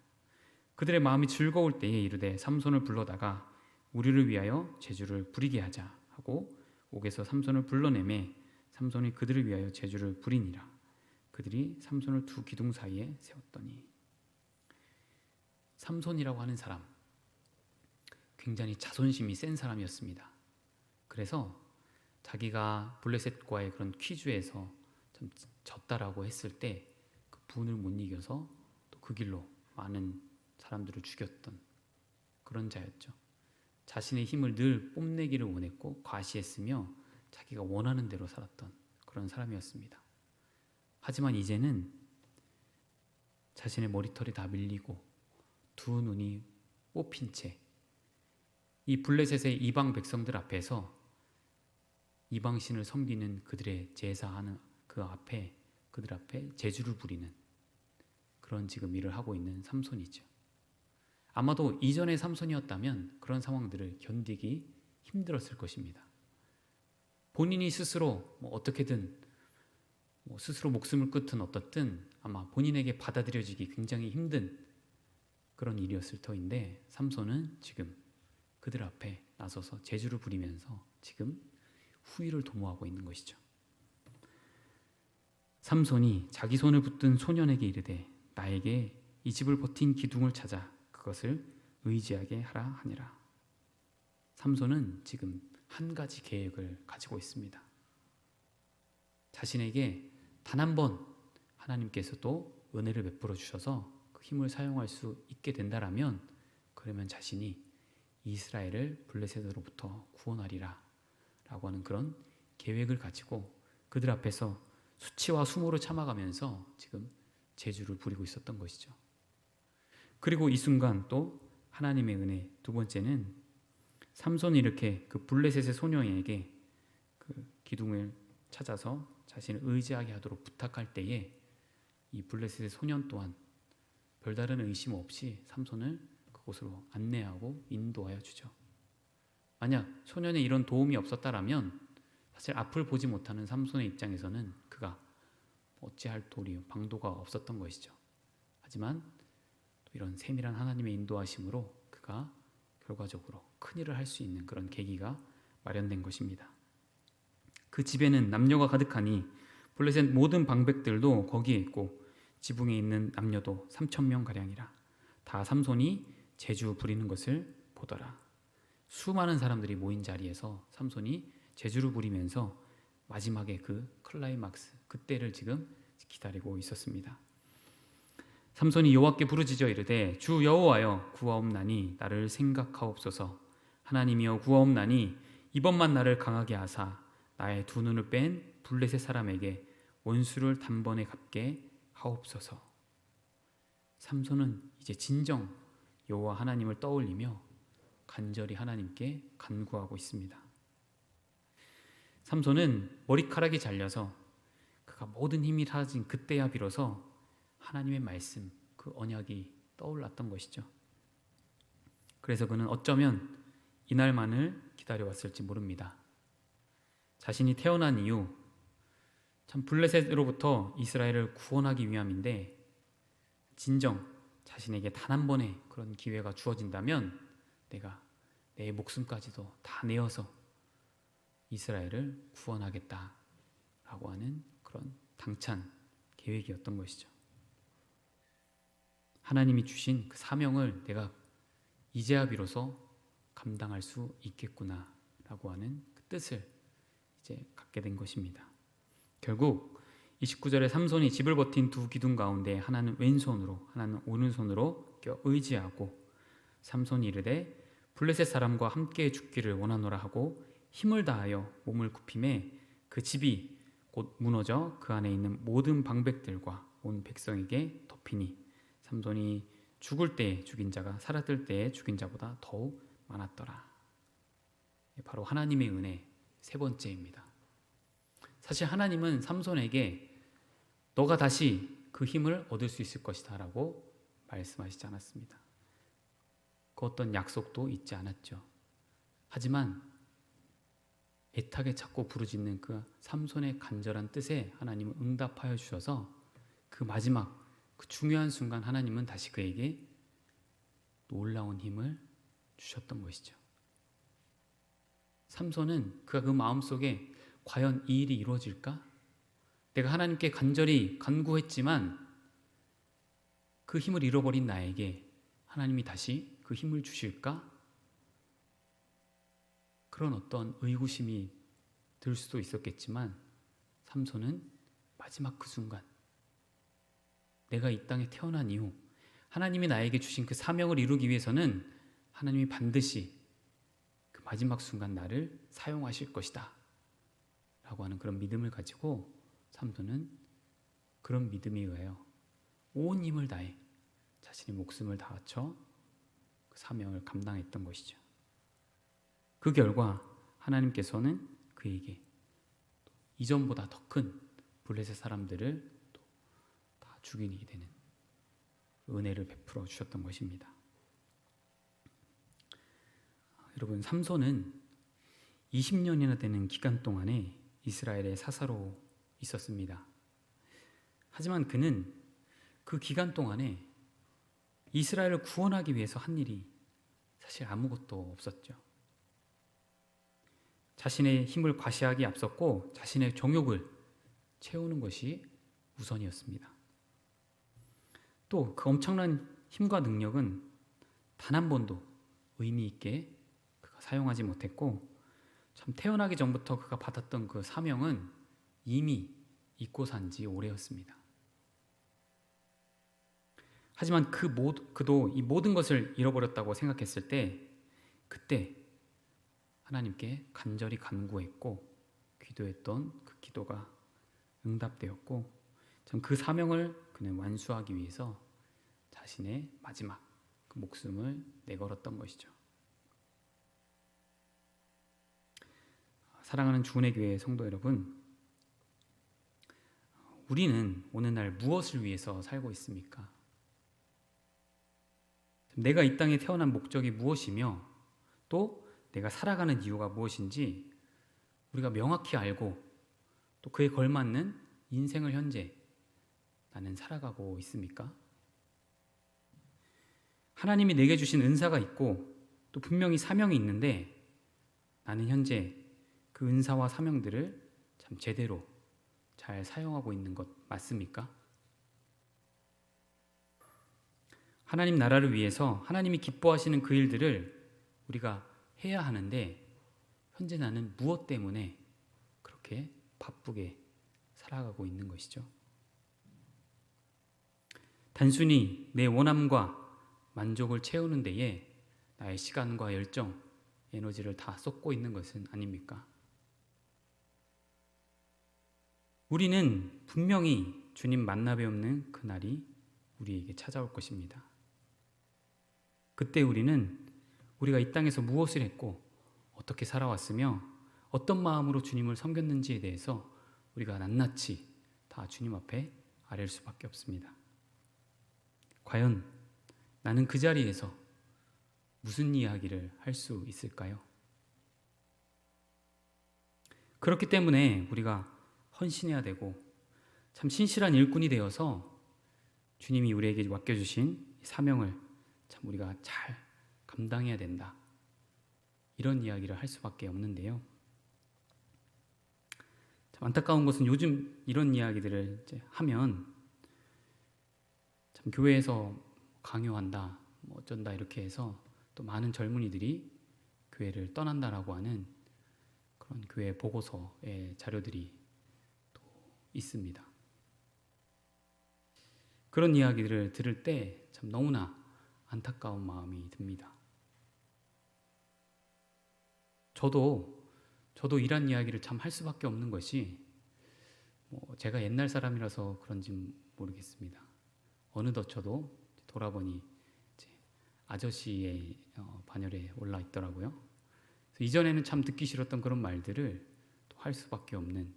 그들의 마음이 즐거울 때에 이르되 삼손을 불러다가 우리를 위하여 제주를 부리게 하자 하고 옥에서 삼손을 불러내매 삼손이 그들을 위하여 제주를 부리니라. 그들이 삼손을 두 기둥 사이에 세웠더니 삼손이라고 하는 사람 굉장히 자존심이 센 사람이었습니다. 그래서 자기가 블레셋과의 그런 퀴즈에서 좀 졌다라고 했을 때 그 분을 못 이겨서 또 그 길로 많은 사람들을 죽였던 그런 자였죠. 자신의 힘을 늘 뽐내기를 원했고 과시했으며 자기가 원하는 대로 살았던 그런 사람이었습니다. 하지만 이제는 자신의 머리털이 다 밀리고 두 눈이 뽑힌 채 이 블레셋의 이방 백성들 앞에서 이방신을 섬기는 그들의 제사하는 그 앞에 그들 앞에 제주를 부리는 그런 지금 일을 하고 있는 삼손이죠. 아마도 이전의 삼손이었다면 그런 상황들을 견디기 힘들었을 것입니다. 본인이 스스로 어떻게든 스스로 목숨을 끊든 어떻든 아마 본인에게 받아들여지기 굉장히 힘든 그런 일이었을 터인데 삼손은 지금 그들 앞에 나서서 제주를 부리면서 지금 후위를 도모하고 있는 것이죠. 삼손이 자기 손을 붙든 소년에게 이르되 나에게 이 집을 버틴 기둥을 찾아 그것을 의지하게 하라 하니라. 삼손은 지금 한 가지 계획을 가지고 있습니다. 자신에게 단 한 번 하나님께서도 은혜를 베풀어 주셔서 그 힘을 사용할 수 있게 된다라면 그러면 자신이 이스라엘을 블레셋으로부터 구원하리라 라고 하는 그런 계획을 가지고 그들 앞에서 수치와 수모를 참아가면서 지금 제주를 부리고 있었던 것이죠. 그리고 이 순간 또 하나님의 은혜 두 번째는 삼손이 이렇게 그 블레셋의 소녀에게 그 기둥을 찾아서 자신을 의지하게 하도록 부탁할 때에 이 블레셋의 소년 또한 별다른 의심 없이 삼손을 그곳으로 안내하고 인도하여 주죠. 만약 소년의 이런 도움이 없었다라면 사실 앞을 보지 못하는 삼손의 입장에서는 그가 어찌할 도리 방도가 없었던 것이죠. 하지만 또 이런 세밀한 하나님의 인도하심으로 그가 결과적으로 큰일을 할 수 있는 그런 계기가 마련된 것입니다. 그 집에는 남녀가 가득하니 블레셋 모든 방백들도 거기에 있고 지붕에 있는 남녀도 3,000명 가량이라. 다 삼손이 제주 부리는 것을 보더라. 수많은 사람들이 모인 자리에서 삼손이 제주를 부리면서 마지막에 그 클라이막스 그때를 지금 기다리고 있었습니다. 삼손이 여호와께 부르짖어 이르되 주 여호와여 구하옵나니 나를 생각하옵소서. 하나님이여 구하옵나니 이번만 나를 강하게 하사 나의 두 눈을 뺀 블레셋 사람에게 원수를 단번에 갚게 하옵소서. 삼손은 이제 진정 여호와 하나님을 떠올리며 간절히 하나님께 간구하고 있습니다. 삼손은 머리카락이 잘려서 그가 모든 힘이 사라진 그때야 비로소 하나님의 말씀, 그 언약이 떠올랐던 것이죠. 그래서 그는 어쩌면 이날만을 기다려왔을지 모릅니다. 자신이 태어난 이후 참 블레셋으로부터 이스라엘을 구원하기 위함인데, 진정 자신에게 단 한 번의 그런 기회가 주어진다면 내가 내 목숨까지도 다 내어서 이스라엘을 구원하겠다라고 하는 그런 당찬 계획이었던 것이죠. 하나님이 주신 그 사명을 내가 이제야 비로소 감당할 수 있겠구나라고 하는 그 뜻을 이제 갖게 된 것입니다. 결국 29절에 삼손이 집을 버틴 두 기둥 가운데 하나는 왼손으로 하나는 오른손으로 껴 의지하고, 삼손이 이르되 블레셋 사람과 함께 죽기를 원하노라 하고 힘을 다하여 몸을 굽힘에 그 집이 곧 무너져 그 안에 있는 모든 방백들과 온 백성에게 덮이니 삼손이 죽을 때에 죽인 자가 살았을 때에 죽인 자보다 더욱 많았더라. 바로 하나님의 은혜 세 번째입니다. 사실 하나님은 삼손에게 너가 다시 그 힘을 얻을 수 있을 것이다 라고 말씀하시지 않았습니다. 그 어떤 약속도 있지 않았죠. 하지만 애타게 찾고 부르짖는 그 삼손의 간절한 뜻에 하나님은 응답하여 주셔서 그 마지막 그 중요한 순간 하나님은 다시 그에게 놀라운 힘을 주셨던 것이죠. 삼손은 그가 그 마음속에 과연 이 일이 이루어질까? 내가 하나님께 간절히 간구했지만 그 힘을 잃어버린 나에게 하나님이 다시 그 힘을 주실까? 그런 어떤 의구심이 들 수도 있었겠지만 삼손은 마지막 그 순간, 내가 이 땅에 태어난 이후 하나님이 나에게 주신 그 사명을 이루기 위해서는 하나님이 반드시 그 마지막 순간 나를 사용하실 것이다 라고 하는 그런 믿음을 가지고 삼손은 그런 믿음에 의하여 온 힘을 다해 자신의 목숨을 다 바쳐 그 사명을 감당했던 것이죠. 그 결과 하나님께서는 그에게 이전보다 더 큰 블레셋 사람들을 또 다 죽이게 되는 은혜를 베풀어 주셨던 것입니다. 여러분, 삼손은 20년이나 되는 기간 동안에 이스라엘의 사사로 있었습니다. 하지만 그는 그 기간 동안에 이스라엘을 구원하기 위해서 한 일이 사실 아무것도 없었죠. 자신의 힘을 과시하기 앞섰고 자신의 정욕을 채우는 것이 우선이었습니다. 또 그 엄청난 힘과 능력은 단 한 번도 의미 있게 그가 사용하지 못했고, 참 태어나기 전부터 그가 받았던 그 사명은 이미 잊고 산 지 오래였습니다. 하지만 그도 이 모든 것을 잃어버렸다고 생각했을 때, 그때 하나님께 간절히 간구했고 기도했던 그 기도가 응답되었고, 참 그 사명을 그는 완수하기 위해서 자신의 마지막 그 목숨을 내걸었던 것이죠. 사랑하는 주은혜 교회 성도 여러분, 우리는 오늘날 무엇을 위해서 살고 있습니까? 내가 이 땅에 태어난 목적이 무엇이며 또 내가 살아가는 이유가 무엇인지 우리가 명확히 알고 또 그에 걸맞는 인생을 현재 나는 살아가고 있습니까? 하나님이 내게 주신 은사가 있고 또 분명히 사명이 있는데 나는 현재 그 은사와 사명들을 참 제대로 잘 사용하고 있는 것 맞습니까? 하나님 나라를 위해서 하나님이 기뻐하시는 그 일들을 우리가 해야 하는데 현재 나는 무엇 때문에 그렇게 바쁘게 살아가고 있는 것이죠? 단순히 내 원함과 만족을 채우는 데에 나의 시간과 열정, 에너지를 다 쏟고 있는 것은 아닙니까? 우리는 분명히 주님 만나 뵙는 그날이 우리에게 찾아올 것입니다. 그때 우리는 우리가 이 땅에서 무엇을 했고 어떻게 살아왔으며 어떤 마음으로 주님을 섬겼는지에 대해서 우리가 낱낱이 다 주님 앞에 아뢰일 수밖에 없습니다. 과연 나는 그 자리에서 무슨 이야기를 할 수 있을까요? 그렇기 때문에 우리가 헌신해야 되고 참 신실한 일꾼이 되어서 주님이 우리에게 맡겨주신 사명을 참 우리가 잘 감당해야 된다. 이런 이야기를 할 수밖에 없는데요. 참 안타까운 것은 요즘 이런 이야기들을 이제 하면 참 교회에서 강요한다, 뭐 어쩐다 이렇게 해서 또 많은 젊은이들이 교회를 떠난다라고 하는 그런 교회 보고서의 자료들이 또 있습니다. 그런 이야기들을 들을 때 참 너무나 안타까운 마음이 듭니다. 저도 이런 이야기를 참 할 수밖에 없는 것이 제가 옛날 사람이라서 그런지 모르겠습니다. 어느덧 저도 돌아보니 이제 아저씨의 반열에 올라 있더라고요. 이전에는 참 듣기 싫었던 그런 말들을 또 할 수밖에 없는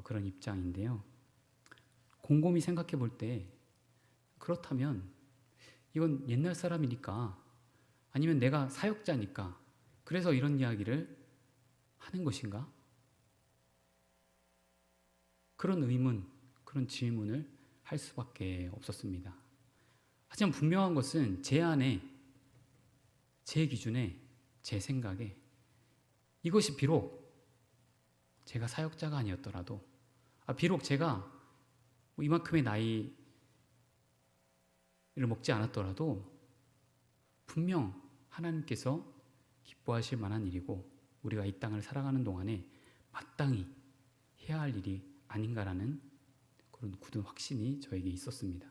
그런 입장인데요. 곰곰이 생각해 볼 때 그렇다면 이건 옛날 사람이니까 아니면 내가 사역자니까 그래서 이런 이야기를 하는 것인가? 그런 의문, 그런 질문을 할 수밖에 없었습니다. 하지만 분명한 것은 제 안에, 제 기준에, 제 생각에 이것이 비록 제가 사역자가 아니었더라도 비록 제가 이만큼의 나이를 먹지 않았더라도 분명 하나님께서 기뻐하실 만한 일이고 우리가 이 땅을 살아가는 동안에 마땅히 해야 할 일이 아닌가라는 그런 굳은 확신이 저에게 있었습니다.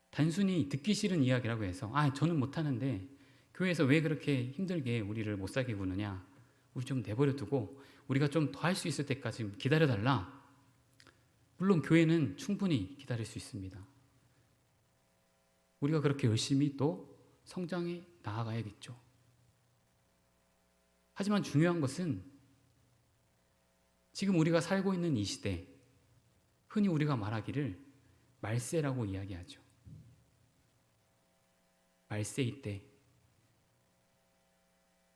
단순히 듣기 싫은 이야기라고 해서 저는 못하는데 교회에서 왜 그렇게 힘들게 우리를 못 살게 구느냐, 우리 좀 내버려 두고 우리가 좀 더 할 수 있을 때까지 기다려달라. 물론 교회는 충분히 기다릴 수 있습니다. 우리가 그렇게 열심히 또 성장해 나아가야겠죠. 하지만 중요한 것은 지금 우리가 살고 있는 이 시대, 흔히 우리가 말하기를 말세라고 이야기하죠. 말세이 때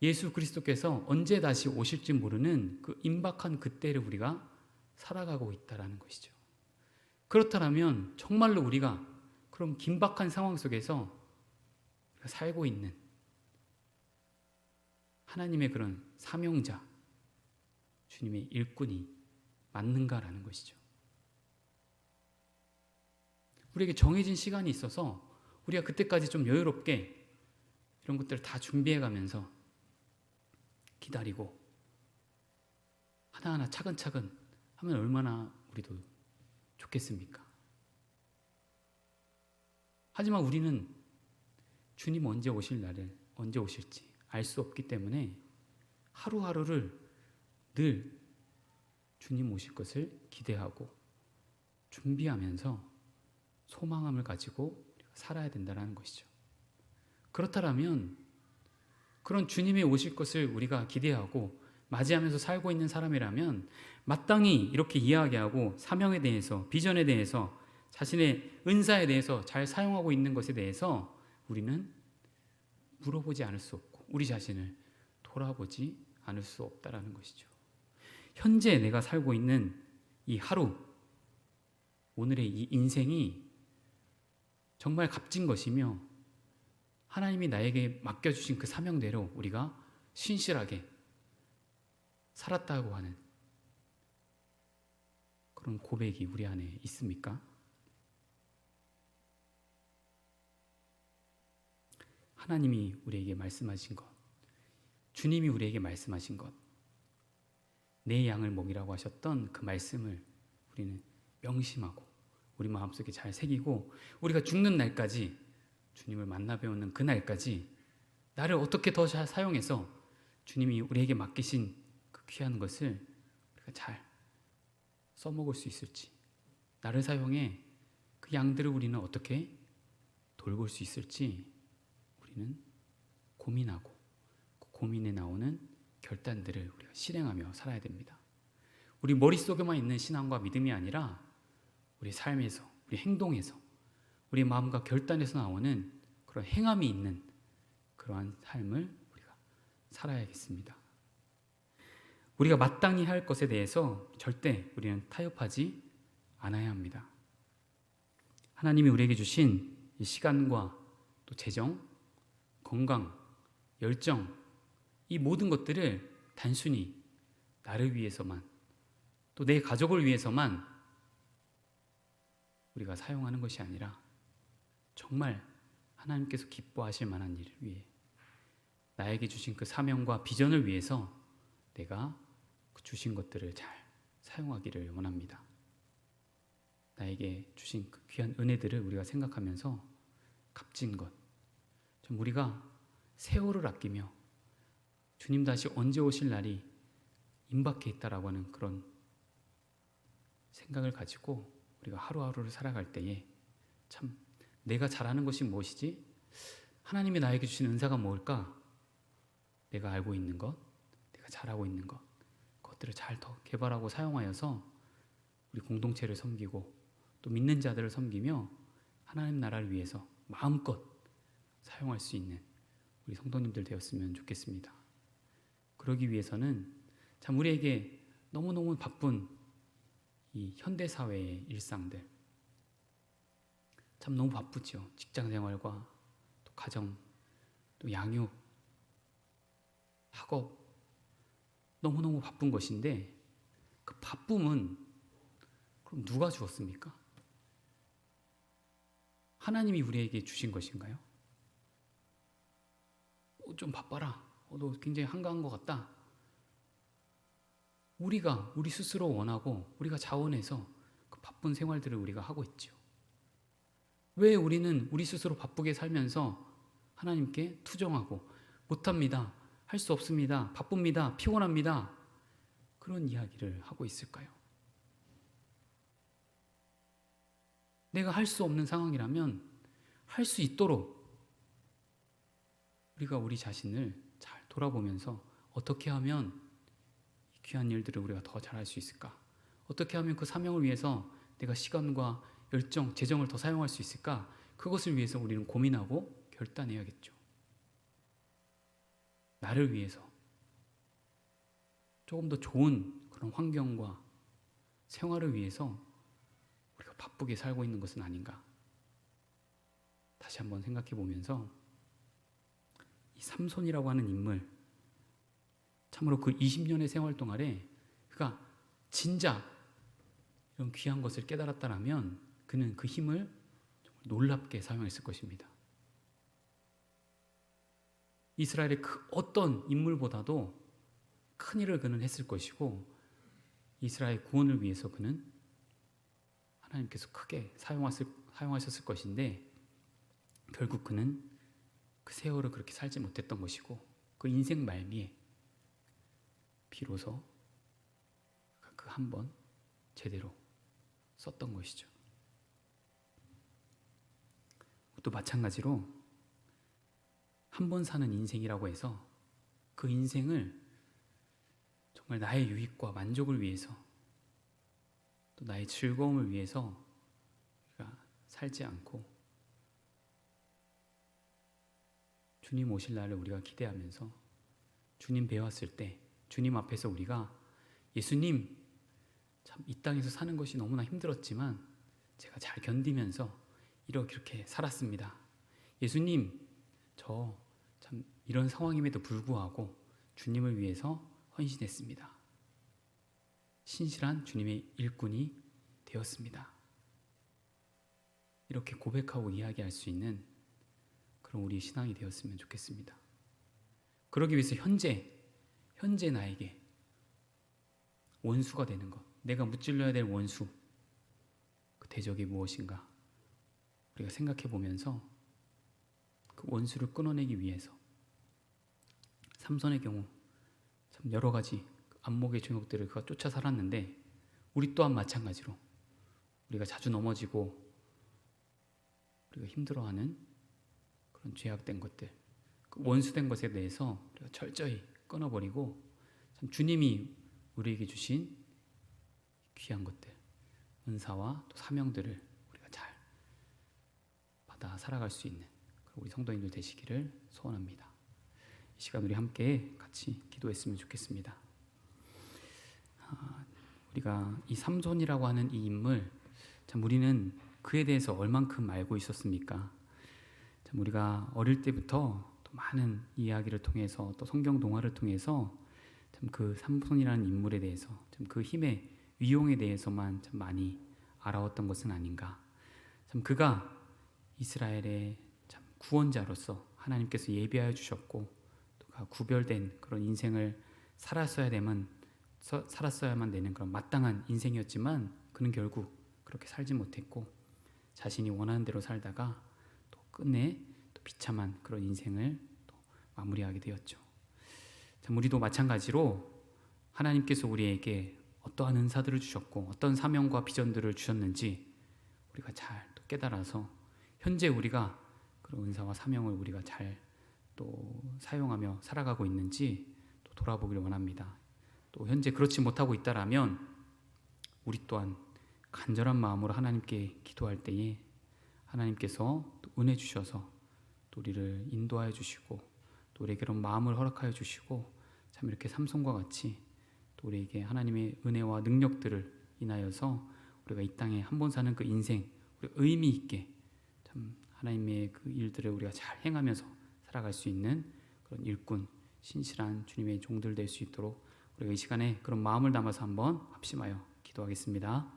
예수 그리스도께서 언제 다시 오실지 모르는 그 임박한 그때를 우리가 살아가고 있다는 것이죠. 그렇다면 정말로 우리가 그런 긴박한 상황 속에서 살고 있는 하나님의 그런 사명자, 주님의 일꾼이 맞는가라는 것이죠. 우리에게 정해진 시간이 있어서 우리가 그때까지 좀 여유롭게 이런 것들을 다 준비해가면서 기다리고 하나하나 차근차근 하면 얼마나 우리도 좋겠습니까? 하지만 우리는 주님 언제 오실 날을 언제 오실지 알 수 없기 때문에 하루하루를 늘 주님 오실 것을 기대하고 준비하면서 소망함을 가지고 우리가 살아야 된다는 것이죠. 그렇다면 그런 주님이 오실 것을 우리가 기대하고 맞이하면서 살고 있는 사람이라면 마땅히 이렇게 이야기하고 사명에 대해서, 비전에 대해서, 자신의 은사에 대해서 잘 사용하고 있는 것에 대해서 우리는 물어보지 않을 수 없고 우리 자신을 돌아보지 않을 수 없다라는 것이죠. 현재 내가 살고 있는 이 하루, 오늘의 이 인생이 정말 값진 것이며 하나님이 나에게 맡겨주신 그 사명대로 우리가 신실하게 살았다고 하는 그런 고백이 우리 안에 있습니까? 하나님이 우리에게 말씀하신 것, 주님이 우리에게 말씀하신 것, 내 양을 먹이라고 하셨던 그 말씀을 우리는 명심하고 우리 마음속에 잘 새기고 우리가 죽는 날까지 주님을 만나 뵈는 그 날까지 나를 어떻게 더 잘 사용해서 주님이 우리에게 맡기신 그 귀한 것을 우리가 잘 써먹을 수 있을지, 나를 사용해 그 양들을 우리는 어떻게 돌볼 수 있을지 우리는 고민하고 그 고민에 나오는 결단들을 우리가 실행하며 살아야 됩니다. 우리 머릿속에만 있는 신앙과 믿음이 아니라 우리 삶에서, 우리 행동에서, 우리 마음과 결단에서 나오는 그런 행함이 있는 그러한 삶을 우리가 살아야겠습니다. 우리가 마땅히 할 것에 대해서 절대 우리는 타협하지 않아야 합니다. 하나님이 우리에게 주신 이 시간과 또 재정, 건강, 열정, 이 모든 것들을 단순히 나를 위해서만, 또 내 가족을 위해서만 우리가 사용하는 것이 아니라 정말 하나님께서 기뻐하실 만한 일을 위해, 나에게 주신 그 사명과 비전을 위해서 내가 그 주신 것들을 잘 사용하기를 원합니다. 나에게 주신 그 귀한 은혜들을 우리가 생각하면서 값진 것, 좀 우리가 세월을 아끼며 주님 다시 언제 오실 날이 임박해 있다라고 하는 그런 생각을 가지고 우리가 하루하루를 살아갈 때에 참 내가 잘하는 것이 무엇이지? 하나님이 나에게 주신 은사가 뭘까? 내가 알고 있는 것, 내가 잘하고 있는 것, 그것들을 잘 더 개발하고 사용하여서 우리 공동체를 섬기고 또 믿는 자들을 섬기며 하나님 나라를 위해서 마음껏 사용할 수 있는 우리 성도님들 되었으면 좋겠습니다. 그러기 위해서는 참 우리에게 너무너무 바쁜 이 현대사회의 일상들, 참 너무 바쁘죠. 직장생활과 또 가정, 또 양육, 학업, 너무너무 바쁜 것인데 그 바쁨은 그럼 누가 주었습니까? 하나님이 우리에게 주신 것인가요? 좀 바빠라. 너 굉장히 한가한 것 같다. 우리가 우리 스스로 원하고 우리가 자원해서 그 바쁜 생활들을 우리가 하고 있죠. 왜 우리는 우리 스스로 바쁘게 살면서 하나님께 투정하고 못합니다. 할 수 없습니다. 바쁩니다. 피곤합니다. 그런 이야기를 하고 있을까요? 내가 할 수 없는 상황이라면 할 수 있도록 우리가 우리 자신을 잘 돌아보면서 어떻게 하면 귀한 일들을 우리가 더 잘할 수 있을까? 어떻게 하면 그 사명을 위해서 내가 시간과 열정, 재정을 더 사용할 수 있을까? 그것을 위해서 우리는 고민하고 결단해야겠죠. 나를 위해서 조금 더 좋은 그런 환경과 생활을 위해서 우리가 바쁘게 살고 있는 것은 아닌가? 다시 한번 생각해 보면서 이 삼손이라고 하는 인물, 참으로 그 20년의 생활 동안에 그가 진작 이런 귀한 것을 깨달았다면 그는 그 힘을 정말 놀랍게 사용했을 것입니다. 이스라엘의 그 어떤 인물보다도 큰 일을 그는 했을 것이고 이스라엘 구원을 위해서 그는 하나님께서 크게 사용하셨을 것인데 결국 그는 그 세월을 그렇게 살지 못했던 것이고 그 인생 말미에 비로소 그 한 번 제대로 썼던 것이죠. 또 마찬가지로 한 번 사는 인생이라고 해서 그 인생을 정말 나의 유익과 만족을 위해서 또 나의 즐거움을 위해서 우리가 살지 않고 주님 오실 날을 우리가 기대하면서 주님 뵈었을 때 주님 앞에서 우리가 예수님 참 이 땅에서 사는 것이 너무나 힘들었지만 제가 잘 견디면서 이렇게 살았습니다. 예수님 저 참 이런 상황임에도 불구하고 주님을 위해서 헌신했습니다. 신실한 주님의 일꾼이 되었습니다. 이렇게 고백하고 이야기할 수 있는 그런 우리 신앙이 되었으면 좋겠습니다. 그러기 위해서 현재 나에게 원수가 되는 것, 내가 무찔러야 될 원수, 그 대적이 무엇인가 우리가 생각해 보면서 그 원수를 끊어내기 위해서 삼손의 경우 참 여러 가지 안목의 죄악들을 그가 쫓아 살았는데 우리 또한 마찬가지로 우리가 자주 넘어지고 우리가 힘들어하는 그런 죄악된 것들, 그 원수된 것에 대해서 우리가 철저히 끊어버리고 참 주님이 우리에게 주신 귀한 것들, 은사와 또 사명들을 우리가 잘 받아 살아갈 수 있는 우리 성도님들 되시기를 소원합니다. 이 시간 우리 함께 같이 기도했으면 좋겠습니다. 우리가 이 삼손이라고 하는 이 인물, 참 우리는 그에 대해서 얼만큼 알고 있었습니까? 참 우리가 어릴 때부터 또 많은 이야기를 통해서 또 성경 동화를 통해서 참 그 삼손이라는 인물에 대해서 참 그 힘의 위용에 대해서만 참 많이 알아왔던 것은 아닌가. 참 그가 이스라엘의 참 구원자로서 하나님께서 예비하여 주셨고 또 그가 구별된 그런 인생을 살았어야만 되는 그런 마땅한 인생이었지만 그는 결국 그렇게 살지 못했고 자신이 원하는 대로 살다가 또 끝내 또 비참한 그런 인생을 또 마무리하게 되었죠. 참 우리도 마찬가지로 하나님께서 우리에게 어떠한 은사들을 주셨고 어떤 사명과 비전들을 주셨는지 우리가 잘 또 깨달아서 현재 우리가 그런 은사와 사명을 우리가 잘 또 사용하며 살아가고 있는지 또 돌아보기를 원합니다. 또 현재 그렇지 못하고 있다라면 우리 또한 간절한 마음으로 하나님께 기도할 때에 하나님께서 또 은혜 주셔서 또 우리를 인도하여 주시고 또 우리에게 그런 마음을 허락하여 주시고 참 이렇게 삼손과 같이 또 우리에게 하나님의 은혜와 능력들을 인하여서 우리가 이 땅에 한 번 사는 그 인생 우리 의미 있게 참 하나님의 그 일들을 우리가 잘 행하면서 살아갈 수 있는 그런 일꾼 신실한 주님의 종들 될 수 있도록 우리가 이 시간에 그런 마음을 담아서 한번 합심하여 기도하겠습니다.